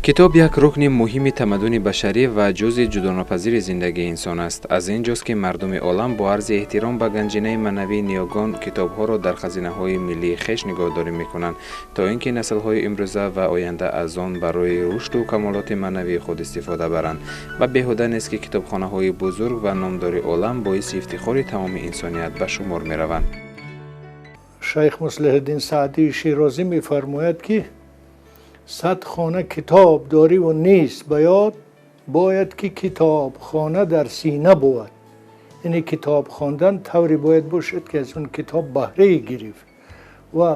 کتاب یک رکن مهم تمدن بشری و جزء جداناپذیر زندگی انسان است. از اینجاست که مردم عالم با عرض احترام به گنجینه معنوی نیاگان کتاب‌ها را در خزینه‌های ملی خویش نگهداری می‌کنند تا اینکه نسل‌های امروزه و آینده از آن برای رشد و کمالات معنوی خود استفاده برند و بیهوده نیست که کتابخانه‌های بزرگ و نامدار عالم باعث افتخار تمام انسانیت به شمار می‌روند. شیخ مصلح الدین سعدی شیرازی می‌فرماید که 100 خانه کتاب داری و نیست بیاد، باید که کتاب خانه در سینه بود. یعنی کتاب خواندن طوری باید باشد که از اون کتاب بهره گرفت و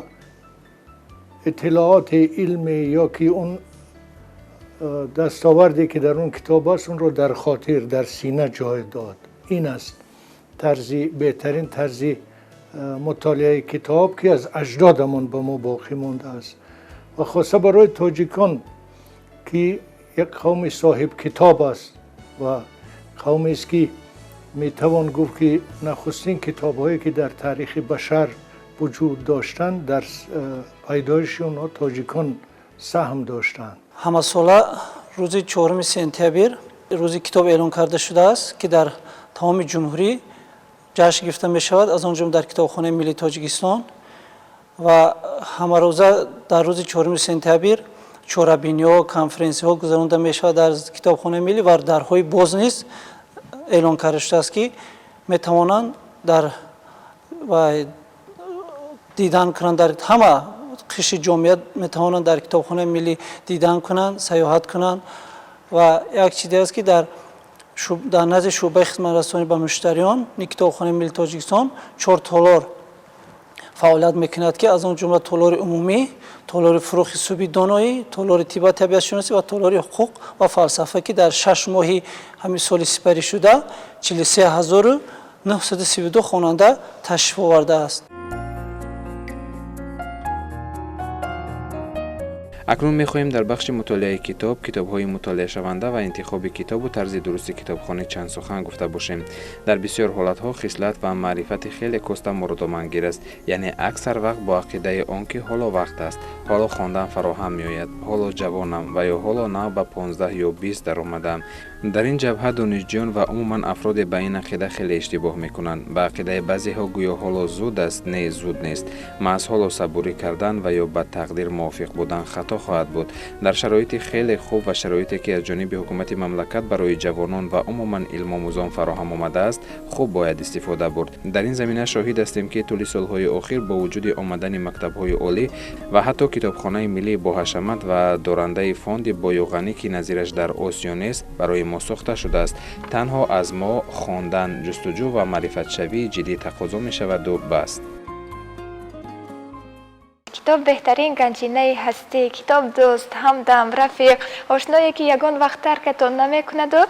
اطلاعات علمی یا که اون دستاوردی که در اون کتاب است اون رو در خاطر در سینه جای داد. این است بهترین طرز مطالعه کتاب که از اجدادمون به ما باقی مانده است. و خاصه برای تاجیکان که یک قوم صاحب کتاب است و قومی است که میتوان گفت که نخستین کتاب‌هایی که در تاریخ بشر وجود داشتند در پیدایش اونها تاجیکان سهم داشتند. همه ساله روز 4 سپتامبر روز کتاب اعلان کرده شده است که در تمام جمهوری جشن گرفته می شود، از آن جمله در کتابخانه ملی تاجیکستان و همه روزه در روز 4 سپتامبر چهاربینی‌ها و کنفرانس‌ها گذرانده می شود در کتابخانه ملی و درهای باز نیست. اعلان کرده شده است که می توانند در و دیدن کنند در همه قشر جامعیت می توانند در کتابخانه ملی دیدن کنند، سیاحت کنند و یک چیزی است که در نزد شعبه خدمت رسانی به مشتریان کتابخانه ملی تاجیکستان 4 تالار فعالیت میکند که از آن جمله تالار عمومی، تالار فروغ صوبی دانایی، تالار طب طبیعت شناسی و تالار حقوق و فلسفه که در 6 ماهی همین سال سپری شده 43932 خواننده تشریف آورده است. اکنون می‌خواهیم در بخش مطالعه کتاب‌های مطالعه شونده و انتخاب کتاب و طرز درست کتابخوانی چند سخن گفته باشیم. در بسیار حالت‌ها خصلت و معرفت خیلی کوسته مورد است، یعنی اکثر وقت با عقیده آنکه حالا وقت است، حالا خواندن فراهم می‌آید، حالا جوانم و یا حالا نه به 15 یا 20 در آمدم. در این جبهه دانشجویان و عموما افراد به این عقیده خیلی اشتباه میکنند. به عقیده بعضی‌ها گویا حالا زود است، نه زود نیست. محض حالا صبوری کردن و یا به تقدیر موافق بودن خطا خواهد بود. در شرایط خیلی خوب و شرایطی که از جانب حکومت مملکت برای جوانان و عموما علم آموزان فراهم آمده است، خوب باید استفاده برد. در این زمینه شاهد هستیم که طول سالهای اخیر با وجود آمدن مکتب‌های عالی و حتی کتابخانه ملی با حشمت و دارنده فاند بایوغنی که نظیرش در آسیا نیست برای ما ساخته شده است. تنها از ما خواندن، جستجو و معرفت شوی جدی تقاضا می شود و بس. کتاب بهترین گنجینه هستی، کتاب دوست، همدم، رفیق، آشنایی که یگان وقت ترکتان نمیکند و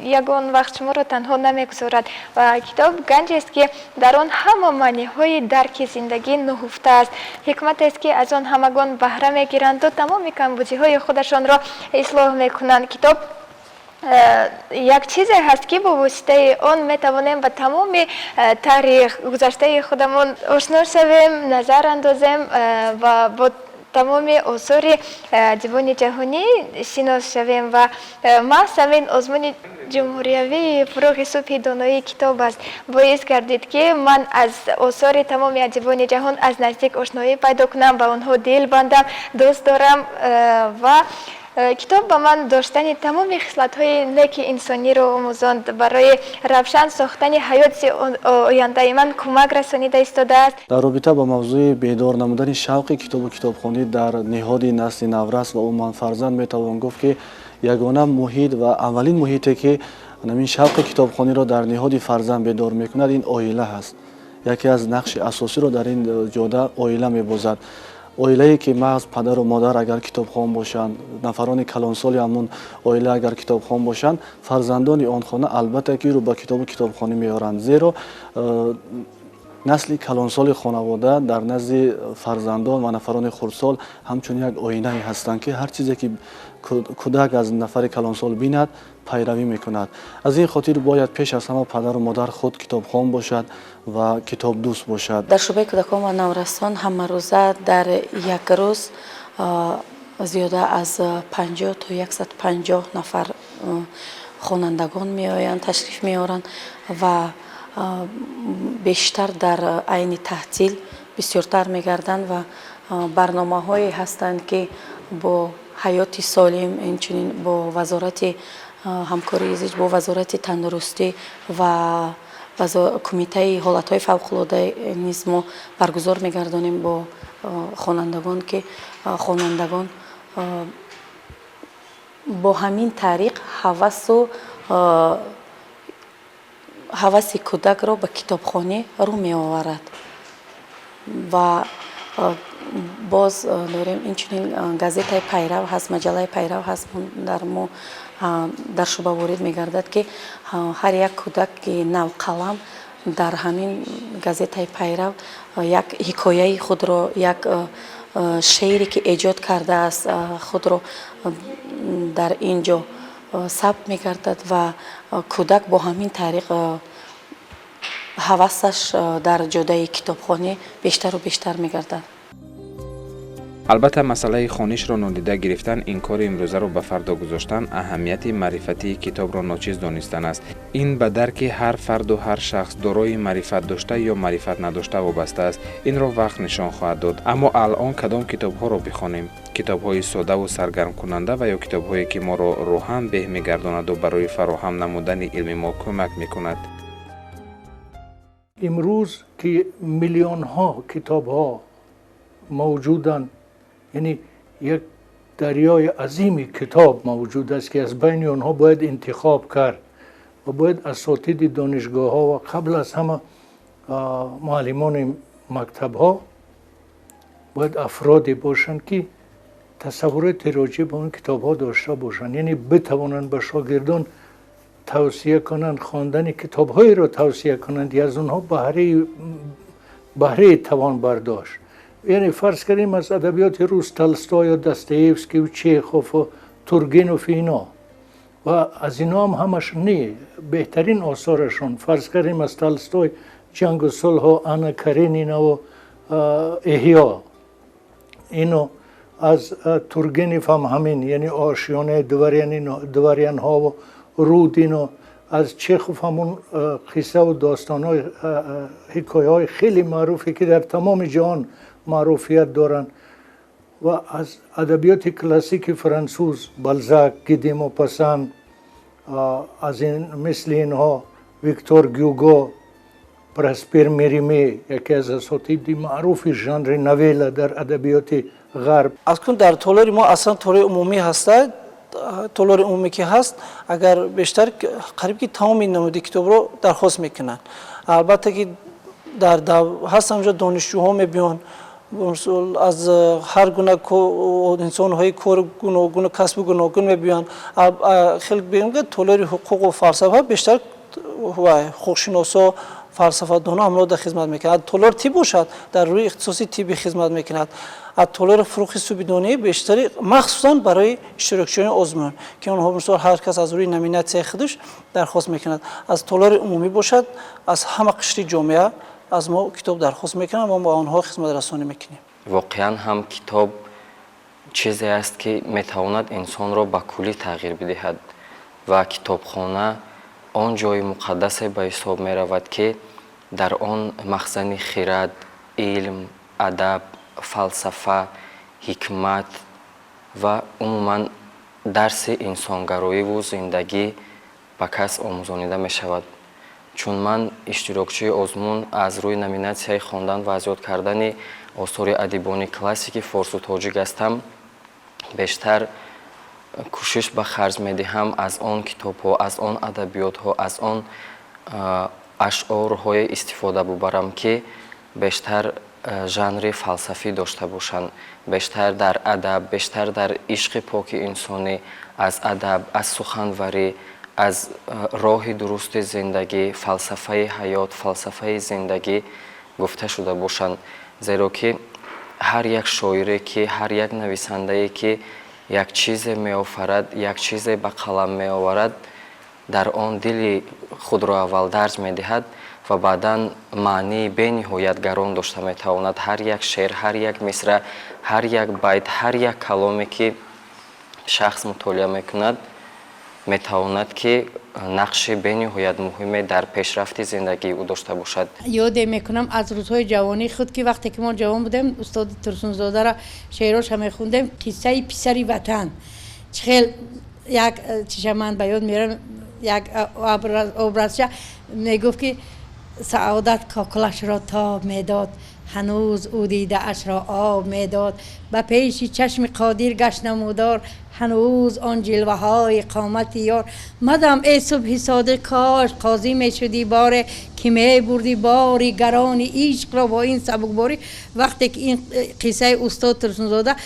یگان وقت شما را تنها نمیگذارد و کتاب گنج است که در آن همه معنی های درک زندگی نهفته است. حکمت است که از آن همگان بهره میگیرند و تمام کمبودی های خودشان را اصلاح میکنند. کتاب یک چیزی هست که با واسطه آن میتوانیم به تمام تاریخ گذشته خودمون آشنا شویم، نظر اندازیم و با تمام آثار دیوان جهانی شناس شویم و محض آزمون جمهوریوی فروغ صبح دانایی کتاب است باعث گردید که من از آثار تمام دیوان جهان از نزدیک آشنایی پیدا کنم، به آنها دل بندم، دوست دارم و کتاب به من داشتن تمام خصلت‌های نیک انسانی را آموزاند. برای روشن ساختن حیات آینده من کمک رسانیده ایستاده است. در رابطه با موضوع بیدار نمودن شوق کتاب و کتابخوانی در نهاد نسل نورس و عموما فرزند میتوان گفت که یگانه محیط و اولین محیطی که این شوق کتابخوانی را در نهاد فرزند بیدار میکند این عائله است. یکی از نقش اساسی را در این جاده عائله میبازد. عائله‌ای که محض پدر و مادر اگر کتابخوان باشند، نفران کلانسال همون عائله اگر کتابخوان باشند، فرزندان آن خانه البته که رو به کتاب و کتابخوانی میارند، زیرا نسل کلانسال خانواده در نزد فرزندان و نفران خردسال همچون یک آینه هستند که هر چیزی که کودک از نفر کلانسال بیند پیروی میکند. از این خاطر باید پیش از همه پدر و مادر خود کتابخوان باشد و کتاب دوست باشد. در شعبه کودکان و نورسان همه روزه در یک روز зиёда аз 50 то 150 нафар хонандагон меоянд, ташриф меоранд ва бештар дар айни таҳтил бисёртар мегарданд ва барномаҳое ҳастанд ки бо ҳаёти солим, инчунин бо вазорати ҳамкории зич бо вазорати тандурустӣ ва кумитаи ҳолатҳои фавқулода низ мо баргузор мегардонем бо хонандагон ки хонандагон бо ҳамин тариқ ҳаваси кӯдакро ба китобхонӣ рӯ меоварад. Ва боз дорем инчунин газетаи пайрав ҳаст, маҷалаи пайрав ҳаст, дар шуба ворид мегардад ки ҳар як кӯдак ки навқалам дар ҳамин газетаи пайрав як ҳикояи худро, як шеъре ки эҷод кардааст худро дар ин ҷо сабт мегардад ва кӯдак бо ҳамин тариқ ҳавасаш дар ҷодаи китобхонӣ бештару бештар мегардад. албатта масъалаи хонишро нодида гирифтан ин кори имрӯзаро ба фардо гузоштан аҳамияти маърифатии китобро ночиз донистан аст. ин ба дарки ҳар фарду ҳар шахс дорои маърифат дошта ё маърифат надошта вобаста аст. инро вақт нишон хоҳад дод. аммо алон кадом китобҳоро бихонем? китобҳои содаву саргармкунанда ва ё китобҳое ки моро рӯҳан беҳ мегардонаду барои фароҳам намудани илми мо кӯмак мекунад? имрӯз ки миллионҳо китобҳо мавҷуданд, яъне як дарёи азими китоб мавҷуд аст ки аз байни онҳо бояд интихоб кард ва бояд асотиди донишгоҳҳо ва қабл аз ҳама муаллимони мактабҳо бояд афроде бошанд ки тасаввуроти роҷи ба он китобҳо дошта бошанд, яъне битавонанд ба шогирдон тавсия کنند خواندن کتاب‌هایی را توصیه کنند یا از اونها بهره توان برداشت. یعنی فرض کنیم از ادبیات روس تولستوی و داستایوفسکی و چیخوف و تورگنوف اینا و از اینا هم همش نه بهترین آثارشون، فرض کنیم از تولستوی جنگ و صلح و آنا کارینینا و احیا، اینو از تورگنیف هم همین، یعنی آشیانه دوریان ها و رودین و از چیخوف همون قصه و داستان های حکایه های خیلی معروفی که در تمام جهان معروفیت دارن و از ادبیات کلاسیک فرانسوز بالزاک، گیدی موپاسان، از این مثل اینها ویکتور گیوگو، پراسپر میریمی، یکی از اساتید معروف ژانر نویل در ادبیات غرب. از کن در طولاری ما اصلا طوری عمومی هسته، طولاری عمومی که هست اگر بیشتر قریب که تمام نمودی کتاب رو درخواست میکنن. البته که هست همجا دانشجوها میبیان از هر گونه انسان های کار گونه کسب گوناگون میبیان. خیلی بگیم که طولاری حقوق و فلسفه بیشتر حقوقشناسا فلسفه دانا همراه در خدمت میکنند. طولار تی باشد در روی اختصاصی تیبی خدمت میکند. از طولار فروغ سوبیدانی بیشتری مخصوصا برای اشتراکچیان آزمون که اونها مثلا هر کس از روی نمینت خودش درخواست میکند. از طولار عمومی باشد از همه قشر جامعه از ما کتاب درخواست میکنند و ما با آنها خدمت رسانی میکنیم. واقعا هم کتاب چیزی است که میتواند انسان را به کلی تغییر بدهد و کتابخانه آن جای مقدس به حساب می رود که در آن مخزن خرد، علم، ادب، فلسفه، حکمت و عموما درس انسانگرایی و زندگی به کس آموزانیده می شود. چون من اشتراکچی آزمون از روی نامیناسیای خواندن و از یاد کردن آثار ادیبان کلاسیک فارس و تاجیک هستم، بیشتر کوشش به خرج میدهم از آن کتاب ها، از آن ادبیات ها، از آن اشعار های استفاده ببرم که بیشتر ژانر فلسفی داشته باشند، بیشتر در ادب، بیشتر در عشق پاک انسانی، از ادب، از سخنوری، از راه درست زندگی، فلسفه حیات، فلسفه زندگی گفته شده باشند. زیرا که هر یک شاعری که هر یک نویسنده که یک چیز می آفرد، یک چیز به قلم می آورد، дар он дили худро аввал дарҷ медиҳад ва баъдан маънии бениҳоят гарон дошта метавонад. Ҳар як шеър, ҳар як мисра, ҳар як байт, ҳар як каломе ки шахс мутолиа мекунад метавонад ки нақши бениҳоят муҳиме дар пешрафти зиндагии ӯ дошта бошад. ёде мекунам аз рӯзҳои ҷавонии худ ки вақте ки мо ҷавон будем устоди Турсунзодара шеъроша мехондем. қиссаи писари ватан чихел як чиша ман ба ёд мерам, як образша мегуфт ки саодат кокулашро тоб медод, ҳанӯз ӯ дидаашро об медод, ба пеши чашми қодир гашт намудор, ҳанӯз он ҷилваҳои қомати ёр. мадам эй субҳи содиқ, кош қозӣ мешудӣ боре ки мебурдӣ бори гарони ишқро бо ин сабукборӣ. вақте ки ин қиссаи устод Турсунзода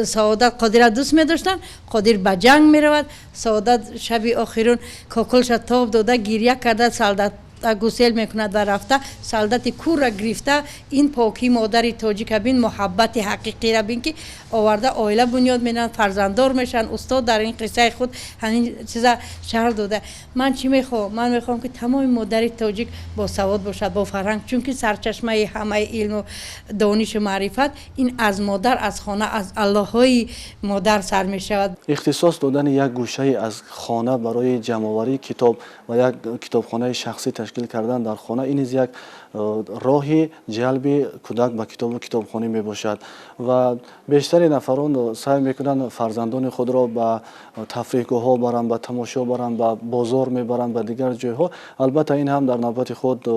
саодат қодира дӯст медоштанд, қодир ба ҷанг меравад, саодат шаби охирун кокулша тоб дода гирья карда солдат гусел мекунад ва рафта солдати курра гирифта. ин покӣ модари тоҷика бин, муҳаббати ҳақиқира бин ки оварда оила бунёд менанд, фарзанддор мешаванд. устод дар ин қиссаи худ ҳамин чиза шарҳ дода. ман чӣ мехоҳам? ман мехоҳам ки тамоми модари тоҷик босавод бошад, бо фарҳанг, чунки сарчашмаи ҳамаи илму донишу маърифат ин аз модар, аз хона, аз аллоҳҳои модар сар мешавад. ихтисос додани як гӯшаи аз хона барои ҷамъоварии китоб ва як китобхонаи шахсӣ ташкил кардан дар хона, ин низ як роҳи ҷалби кӯдак ба китобу китобхонӣ мебошад ва бештари нафарон сай мекунанд фарзандони худро ба тафриҳгоҳҳо баранд, ба тамошо баранд, ба бозор мебаранд, ба дигар ҷойҳо. албатта ин ҳам дар навбати худ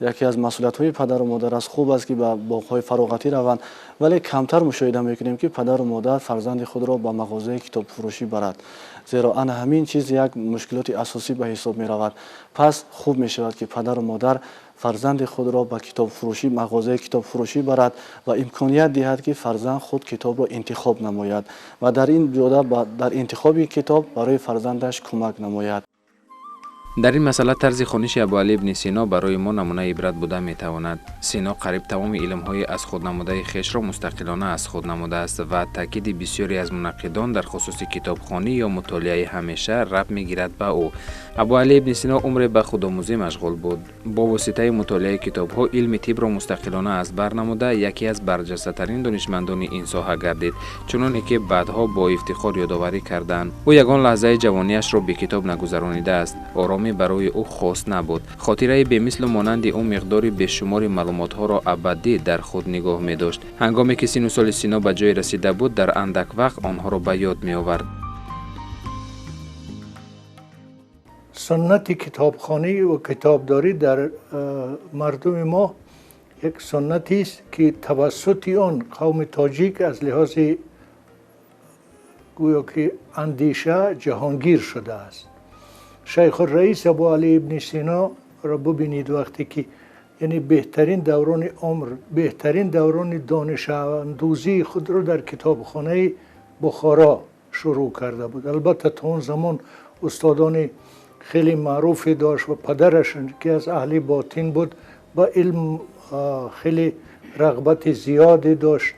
яке аз масъулиятҳои падару модар аст. хуб аст ки ба боғҳои фароғатӣ раванд, вале камтар мушоҳида мекунем ки падару модар фарзанди худро ба мағозаи китобфурӯшӣ барад. зеро ана ҳамин чиз як мушкилоти асосӣ ба ҳисоб меравад. пас хуб мешавад ки падару модар фарзанди худро ба китобфурӯшӣ, мағозаи китобфурӯшӣ барад ва имконият диҳад ки фарзанд худ китобро интихоб намояд ва дар ин ҷода дар интихоби китоб барои фарзандаш кӯмак намояд. дар ин масъала тарзи хониши абуалӣ ибни сино барои мо намунаи ибрат буда метавонад. сино қариб тамоми илмҳои аз худ намудаи хешро мустақилона аз худ намудааст ва таъкиди бисёре аз мунаққидон дар хусуси китобхонӣ ё мутолиаи ҳамеша рабт мегирад ба ӯ. абуалӣ ибни сино умре ба худомӯзӣ машғул буд. бо воситаи мутолиаи китобҳо илми тибро мустақилона аз бар намуда яке аз барҷастатарин донишмандони ин соҳа гардид, чуноне ки баъдҳо бо ифтихор ёдоварӣ карданд. ӯ ягон лаҳзаи ҷавониашро бекитоб нагузаронидааст. ороми барои ӯ хос набуд. хотираи бемислу монанди ӯ миқдори бешумори маълумотҳоро абадӣ дар худ нигоҳ медошт. ҳангоме ки сину соли сино ба ҷое расида буд, дар андак вақт онҳоро ба ёд меовард. سنت کتابخوانی و کتابداری در مردم ما یک سنتی است که توسط آن قوم تاجیک از لحاظ گویا که اندیشه جهانگیر شده است. شیخ الرئیس ابوعلی ابن سینا را ببینید وقتی که یعنی بهترین دوران عمر، بهترین دوران دانش اندوزی خود را در کتابخانه بخارا شروع کرده بود. البته تا اون زمان استادان خیلی معروفی داشت و پدرش که از اهل باطن بود با علم خیلی رغبت زیادی داشت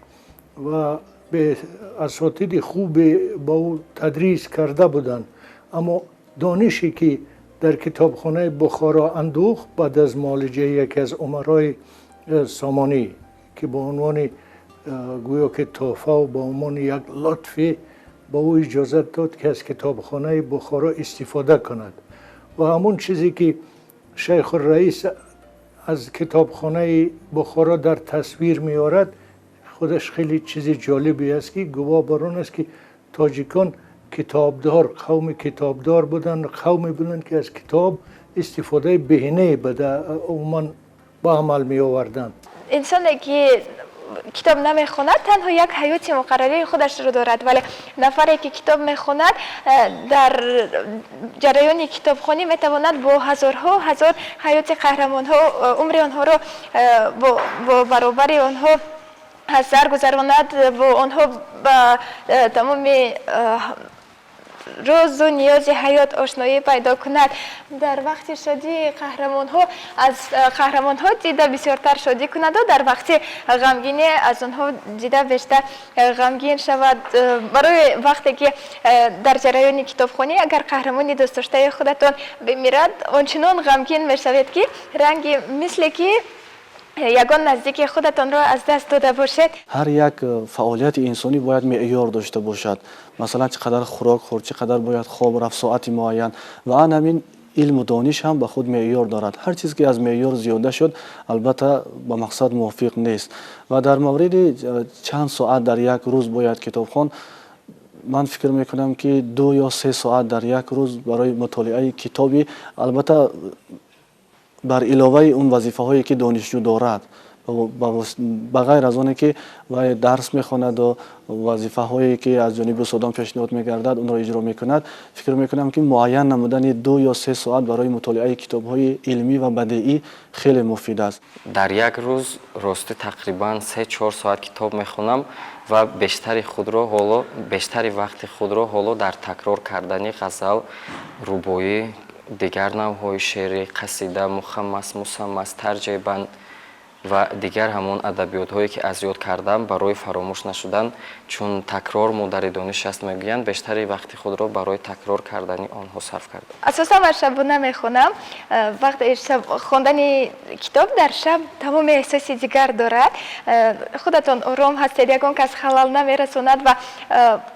و به اساتید خوب با او تدریس کرده بودند. اما دانشی که در کتابخانه بخارا اندوخت بعد از معالجه یکی از امرای سامانی که با عنوان گویا که تحفه و با عنوان یک لطفی با او اجازت داد که از کتابخانه بخارا استفاده کند و همون چیزی که شیخ الرئیس از کتابخانه بخارا در تصویر میارد خودش خیلی چیز جالبی است که گواه بر آن است که تاجیکان کتابدار، قوم کتابدار بودند، قومی بودند که از کتاب استفاده بهینه عموما با عمل می آوردند. انسانی که کتاب نمیخواند تنها یک حیات مقرره خودش رو دارد، ولی نفری که کتاب میخواند در جریان کتابخوانی میتواند با هزارها هزار حیات قهرمانها عمر آنها رو با برابر آنها سر گذراند و آنها با تمام روز و نیاز حیات آشنایی پیدا کند. در وقت شادی قهرمان ها دیده بسیارتر شادی کند و در وقت غمگینی از آنها دیده بیشتر غمگین شود. برای وقتی که در جریان کتابخوانی اگر قهرمانی دوست داشته خودتان بمیرد آنچنان غمگین میشوید که رنگی مثل که یگان نزدیک خودتان را از دست داده باشید. هر یک فعالیت انسانی باید معیار داشته باشد. مثلا چقدر خوراک خورد، چقدر باید خواب رفت، ساعت معین و همین علم و دانش هم به خود معیار دارد. هر چیزی که از معیار زیاده شد البته به مقصد موافق نیست. و در مورد چند ساعت در یک روز باید کتاب خواند، من فکر میکنم که 2 یا 3 ساعت در یک روز برای مطالعه کتابی، البته بر علاوه اون وظیفه هایی که دانشجو دارد، بغیر از آنه که و درس میخواند و وظیفه هایی که از جانب استادان پیشنهاد میگردد اون را اجرا میکند، فکر میکنم که معین نمودن 2 یا 3 ساعت برای مطالعه کتاب های علمی و بدیعی خیلی مفید است. در یک روز راستی تقریبا 3-4 ساعت کتاب میخونم و بیشتر وقت خود را حالا در تکرار کردن غزل، ربایی، دیگر نوعهای شعری، قصیده، مخمس، مسمس، ترجیباً و دیگر همون ادبیات هایی که از یاد کردم برای فراموش نشدن، چون تکرار مادر دانش است میگویند، بیشتر وقت خود را برای تکرار کردن آنها صرف کردم. اساسا من شبانه میخونم. وقت شب خواندن کتاب در شب تمام احساس دیگر دارد. خودتان آرام هستید، یگان کس خلل نمیرساند و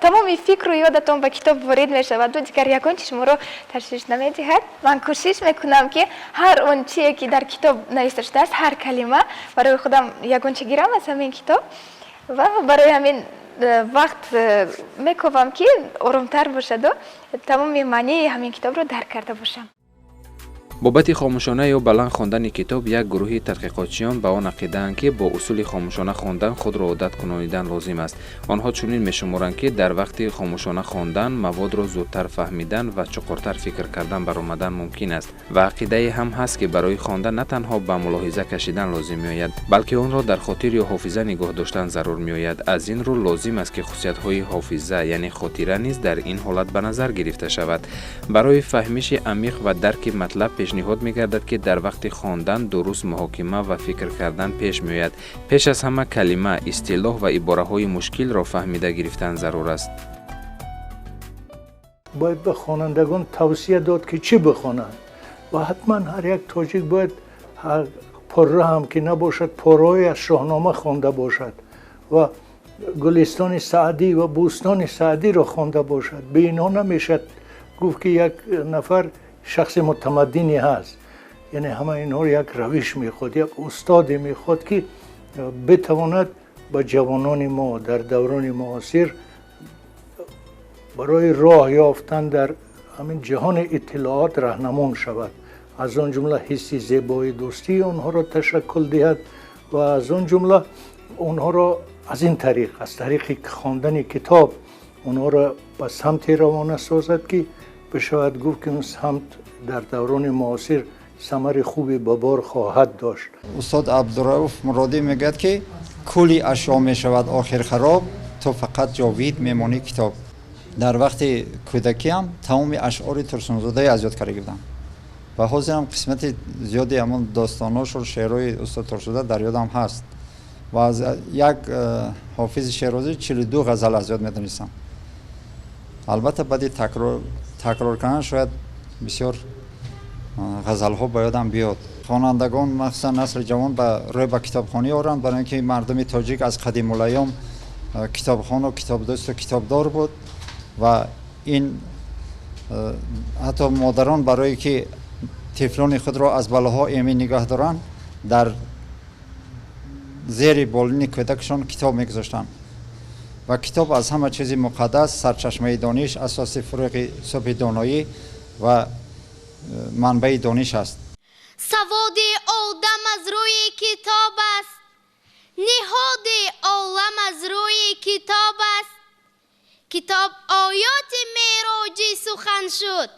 تمام فکر و یادتان به کتاب وارد میشود و دیگر یگان چشم را تشویش نمیدهد. من کوشش میکنم که هر اون چیزی که در کتاب نوشته است، هر کلمه برای خودم یگانچه گیرم از همین کتاب و برای همین وقت میکوبم که آرامتر باشد و تمام معنی همین کتاب رو درک کرده باشم. بابت خاموشانه یا بلند خواندن کتاب، یک گروه تحقیقاتچیان به آن عقیده‌اند که با اصول خاموشانه خواندن خود را عادت کنانیدن لازم است. آنها چنین می‌شمارند که در وقت خاموشانه خواندن مواد را زودتر فهمیدن و چقورتر فکر کردن برآمدن ممکن است و عقیده هم هست که برای خواندن نه تنها به ملاحظه کشیدن لازم می‌آید، بلکه آن را در خاطر یا حافظه نگاه داشتن ضرور می‌آید. از این رو لازم است که خصوصیت‌های حافظه یعنی خاطره نیز در این حالت به نظر گرفته شود. برای فهمیش عمیق و درک مطلب پیشنهاد می‌گردد که در وقت خواندن درست محاکمه و فکر کردن پیش می‌آید. پیش از همه کلمه، اصطلاح و عباره‌های مشکل را فهمیده گرفتن ضرور است. باید به خوانندگان توصیه داد که چی بخوانند و حتما هر یک تاجیک باید پره هم که نباشد پره‌ای از شاهنامه خوانده باشد و گلستان سعدی و بوستان سعدی را خوانده باشد. به اینا نمیشد گفت که یک نفر شخص متمدنی هست. یعنی همه اینها یک روش میخواد، یک استاد میخواد که بتواند به جوانان ما در دوران معاصر برای راه یافتن در همین جهان اطلاعات راهنمون شود. از آن جمله حس زیبایی دوستی آنها را تشکل دهد و از آن جمله آنها را از این طریق، از طریق خواندن کتاب آنها را به سمتی روانه سازد که بشود گفت که اون سمت در دوران معاصر ثمر خوبی به بار خواهد داشت. استاد عبدالرؤوف مرادی میگد که کلی اشیا میشود آخر خراب، تو فقط جاوید میمانی کتاب. در وقت کودکی هم تمام اشعار ترسونزاده از یاد کرده بودم و حاضر هم قسمت زیادی همون داستاناش و شعرهای استاد ترسونزاده در یادم هست و از یک حافظ شیرازی 42 غزل از یاد میدونستم. البته بعد تکرار کردن شاید بسیار غزل ها با یادم بیاد. خوانندگان مخصوصا نسل جوان روی به کتابخوانی آورند، برای اینکه مردم تاجیک از قدیم الایام کتابخوان و کتاب دوست و کتابدار بود و این حتی مادران برای که طفلان خود را از بلاها ایمن نگاه دارند در زیر بالین کودکشان کتاب میگذاشتند و کتاب از همه چیز مقدس، سرچشمه دانش، اساس فروغ صبح دانایی و منبع دانش است. سواد آدم از روی کتاب است، نهاد عالم از روی کتاب است. کتاب آیات معراجی سخن شد،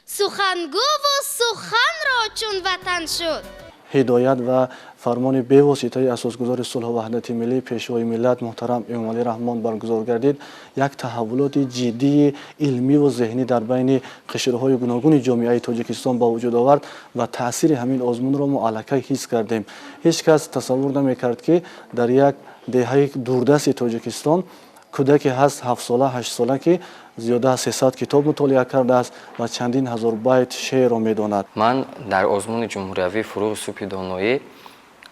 سخنگو و سخن را چون وطن شد. ҳидоят ва фармони бевоситаи асосгузори сулҳу ваҳдати миллӣ пешвои миллат муҳтарам эмомалӣ раҳмон баргузор гардид, як таҳаввулоти ҷиддии илмиву зеҳнӣ дар байни қишрҳои гуногуни ҷомеаи Тоҷикистон ба вуҷуд овард ва таъсири ҳамин озмунро мо аллакай ҳис кардем. ҳеҷ кас тасаввур намекард ки дар як деҳаи дурдасти Тоҷикистон кӯдаке ҳаст 7сола 8сола ки зиёда аз 300 китоб мутолиа кардааст ва чандин ҳазор байт шеърро медонад. ман дар озмуни ҷумҳуриявии фурӯғи субҳи доноӣ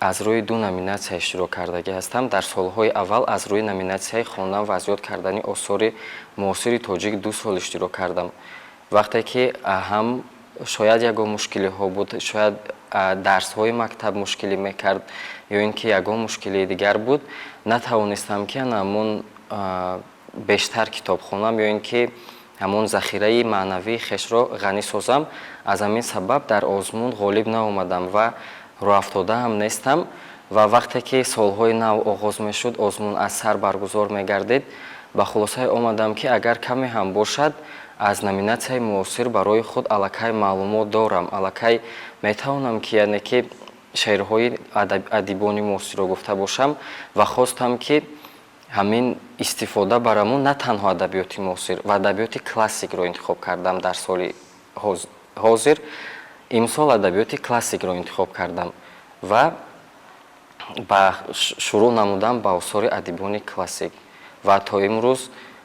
аз рӯи ду номинатсия иштирок кардагӣ ҳастам. дар солҳои аввал аз рӯи номинатсияи хондан ва аз ёд кардани осори муосири тоҷик 2 сол иштирок кардам. вақте ки ҳам шояд ягон мушкилиҳо буд, шояд дарсҳои мактаб мушкилӣ мекард ё ин ки ягон мушкилии дигар буд, натавонистам ки ҳамон бештар китобхонам ё ин ки ҳамон захираи маънавии хешро ғанӣ созам. аз ҳамин сабаб дар озмун ғолиб наомадам ва роҳафтода ҳам нестам ва вақте ки солҳои нав оғоз мешуд, озмун аз сар баргузор мегардид, ба хулосае омадам ки агар каме ҳам бошад, аз номинатсияи муосир барои худ аллакай маълумот дорам, аллакай метавонам ки яъне ки шеърҳои адибони муосирро гуфта бошам ва хостам ки ҳамин истифода барамон на танҳо адабиёти муосир ва адабиёти классикро интихоб кардам. дар соли ҳозир имсол адабиёти классикро интихоб кардам ва ба шурӯъ намудам ба осори адибони классик ва то имрӯз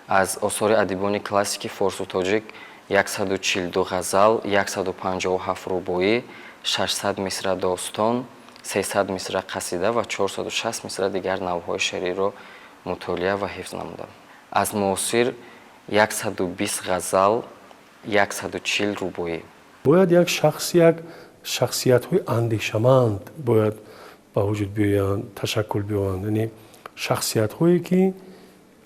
аз осори адибони классики форсу тоҷик 142 ғазал, 157 рубоӣ, 600 мисра достон, 300 мисра қасида ва 460 мисра дигар навъҳои шеъриро мутолиа ва ҳифз намудам. аз муосир 120 ғазал, 140 рубоӣ. бояд як шахсиятҳои андешаманд бояд ба вуҷуд биёянд, ташаккул биёбанд, яъне шахсиятҳое ки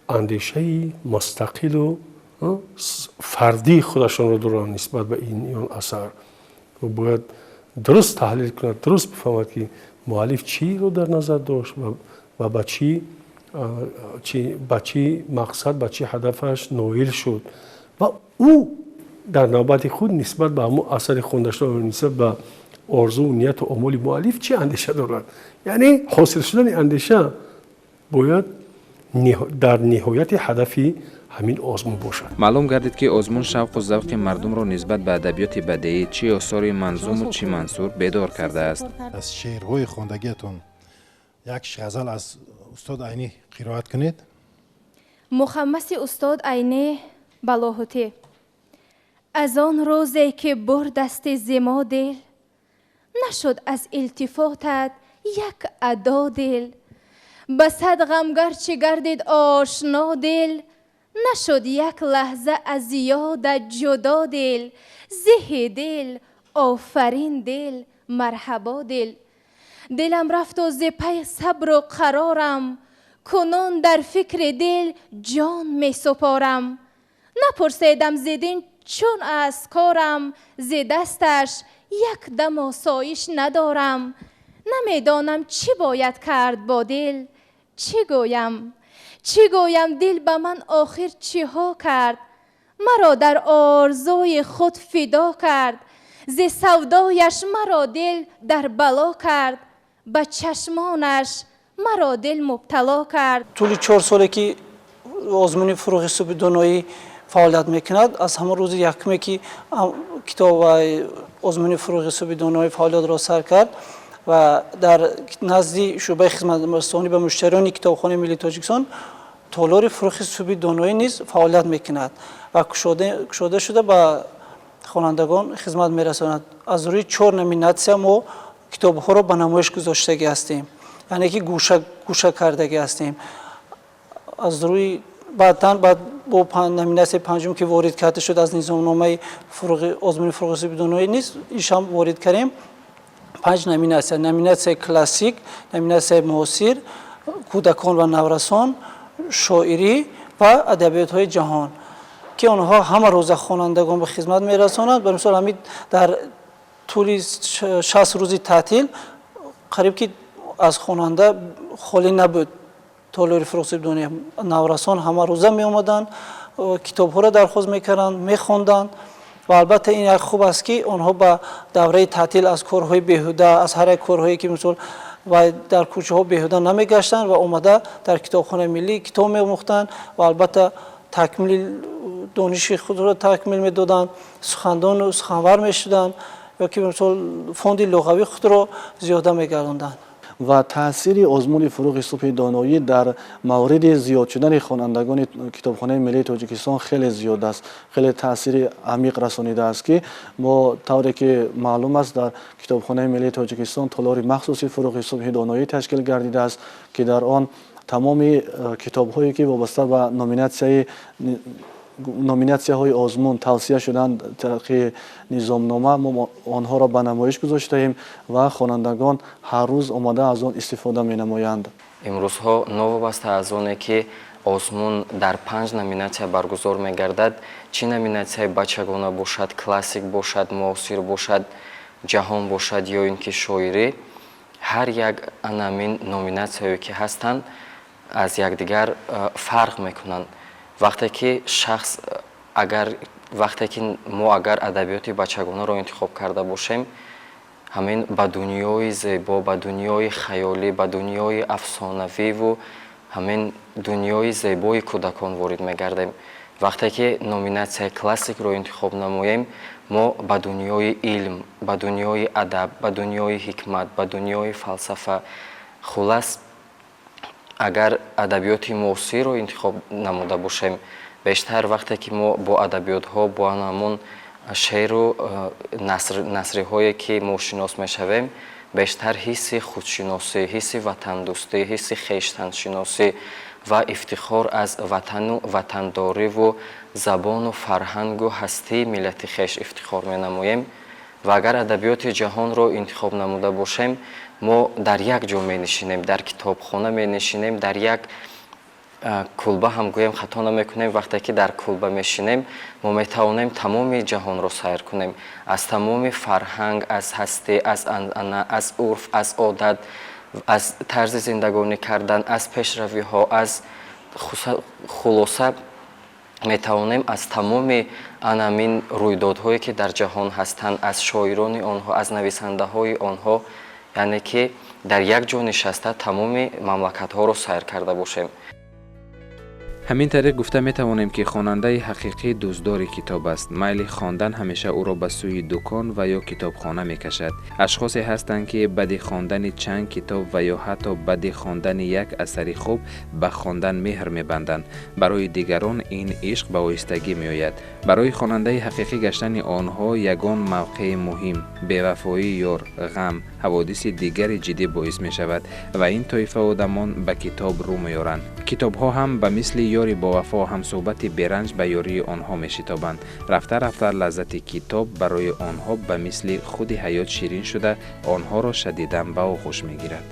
андешаи мустақилу фардии худашонро доранд нисбат ба ин ё асар. бояд дуруст таҳлил кунад, дуруст бифаҳмад ки муаллиф чиро дар назар дошт ва ба чӣ мақсад, ба чӣ ҳадафаш ноил шуд ва ӯ дар навбати худ нисбат ба ҳамон асари хондашуда нисбат ба орзу нияту омоли муаллиф чӣ андеша дорад. яъне ҳосил шудани андеша бояд дар ниҳояти ҳадафи ҳамин озмун бошад. маълум гардид ки озмун шавқу завқи мардумро нисбат ба адабиёти бадеӣ чӣ осори манзуму чӣ мансур бедор кардааст. аз шеърҳои хондагиатон як ғазал аз устод айнӣ қироат кунед. мухаммаси устод айнӣ балоҳутӣ. аз он рӯзе ки бурдасти зимо дил, нашуд аз илтифотат як адо дил. ба сад ғам гарчи гардидошно дил, нашуд як лаҳза аз ёдат ҷудо дил. зиҳи дил, офарин дил, марҳабо дил. дилам рафту зи пай сабру қарорам, кунун дар фикри дил ҷон месупорам. напурседам зи дин чун аст корам, зи дасташ як дам осоиш надорам. намедонам чӣ бояд кард бо дил, чӣ гӯям дил ба ман охир чиҳо кард. маро дар орзуи худ фидо кард, зи савдояш маро дил дар бало кард. ба чашмонаш маро дил мубтало кард. тӯли 4 соле ки озмуни фурӯғи субҳи доноӣ фаъолият мекунад, аз ҳамон рӯзи якуме ки китоб ва озмуни фурӯғи субҳи доноӣ фаъолиятро сар кард ва дар назди шӯъбаи хизматрасонӣ ба муштариёни китобхонаи миллии Тоҷикистон толори фурӯғи субҳи доноӣ низ фаъолият мекунад ва кушода шуда ба хонандагон хизмат мерасонад. аз рӯи 4 номинатсия мо китобҳоро ба намоиш гузоштагӣ ҳастем, яъне ки гӯша кардагӣ ҳастем. аз рӯи баъд бо номинатсияи панҷум ки ворид карда шуд аз низомномаи озмуни фурӯғи субҳи доноӣ низ ишам ворид кардем. 5 номинатсия: номинатсияи классик, номинатсияи муосир, кӯдакон ва наврасон, шоирӣ ва адабиётҳои ҷаҳон ки онҳо ҳама рӯза хонандагон ба хизмат мерасонанд. ба мисол ҳамин дар тӯли 60 рӯзи таътил қариб ки аз хонанда холӣ набуд. толори фурӯғи субҳи доноӣ наврасон ҳама рӯза меомаданд, китобҳоро дархост мекарданд, мехонданд و البته این یک خوب است که آنها با دوره تعطیل از کارهای بیهوده، از هر کارهایی که مثلا و در کوچه ها بیهوده نمیگشتن و اومده در کتابخانه ملی کتاب می‌آموختن و البته تکمیل دانش خود را تکمیل می‌دادند، سخندان و سخنور می‌شدند یا که مثلا فوند لغوی خود را زیاده می‌گرداندند. و تاثیر آزمون فروغ صبح دانایی در مورد زیاد شدن خوانندگان کتابخانه ملی تاجیکستان خیلی زیاد است، خیلی تاثیر عمیق رسانیده است که ما طوری که معلوم است در کتابخانه ملی تاجیکستان تالار مخصوصی فروغ صبح دانایی تشکیل گردیده است که در آن تمام کتاب‌هایی که وابسته به نومیناسی‌های آزمون توصیه شدند طبق نظامنامه ما آنها را به نمایش گذاشته ایم و خوانندگان هر روز آمده از آن استفاده می‌نمایند. امروزها نوابسته از آنه که آزمون در 5 номинация برگزار می‌گردد، چه номинация بچگانه باشد، کلاسیک باشد، معاصر باشد، جهان باشد یا اینکه شاعری، هر یک انامین номинациهایی که هستند از یکدیگر فرق میکنند. وقتی که ما اگر ادبیات بچگانه را انتخاب کرده باشیم، همین به دنیای زیبا، به دنیای خیالی، به دنیای افسانوی و همین دنیای زیبای کودکان وارد میگردیم. وقتی که номинация کلاسیک را انتخاب نماییم، ما به دنیای علم، به دنیای ادب، به دنیای حکمت، به دنیای فلسفه، خلاص اگر ادبیات معاصر رو انتخاب نموده باشیم، بیشتر وقتی که ما با ادبیات ها با همون شعر و نثری هایی که ما شناس میشویم، بیشتر حس خودشناسی، حس وطن دوستی، حس خویشتن شناسی و افتخار از وطن و وطنداری و زبان و فرهنگ و هستی ملت خویش افتخار می نماییم. و اگر ادبیات جهان رو انتخاب نموده باشیم، ما در یک جا می نشینیم، در کتابخانه می نشینیم، در یک کلبه هم گویم خطا نمی کنیم. وقتی که در کلبه می شینیم، ما می توانیم تمام جهان رو سیر کنیم، از تمام فرهنگ، از هستی، از عنعنه، از عرف، از عادت، از طرز زندگانی کردن، از پیشروی ها، از خلاصه می توانیم از تمام انامین رویدادهایی که در جهان هستند، از شاعران آنها، از نویسنده های آنها، یعنی که در یک جا نشسته تمام مملکت ها رو سیر کرده باشیم. همین طریق گفته می توانیم که خواننده حقیقی دوستدار کتاب است. میل خواندن همیشه او را به سوی دکان و یا کتابخانه می کشد. اشخاصی هستند که بعد خواندن چند کتاب و یا حتی بعد خواندن یک اثر خوب به خواندن مهر می بندند. برای دیگران این عشق به آهستگی می آید. برای خواننده حقیقی گشتن آنها یگان موقع مهم، بی‌وفایی یا غم، حوادث دیگر جدی باعث می شود و این طایفه آدمان به کتاب رو می آورند. کتاب ها هم به مثل یاری با وفا هم صحبت برنج به یاری آنها می شتابند. رفته رفته لذت کتاب برای آنها به مثل خود حیات شیرین شده، آنها را شدیداً به آغوش می گیرد.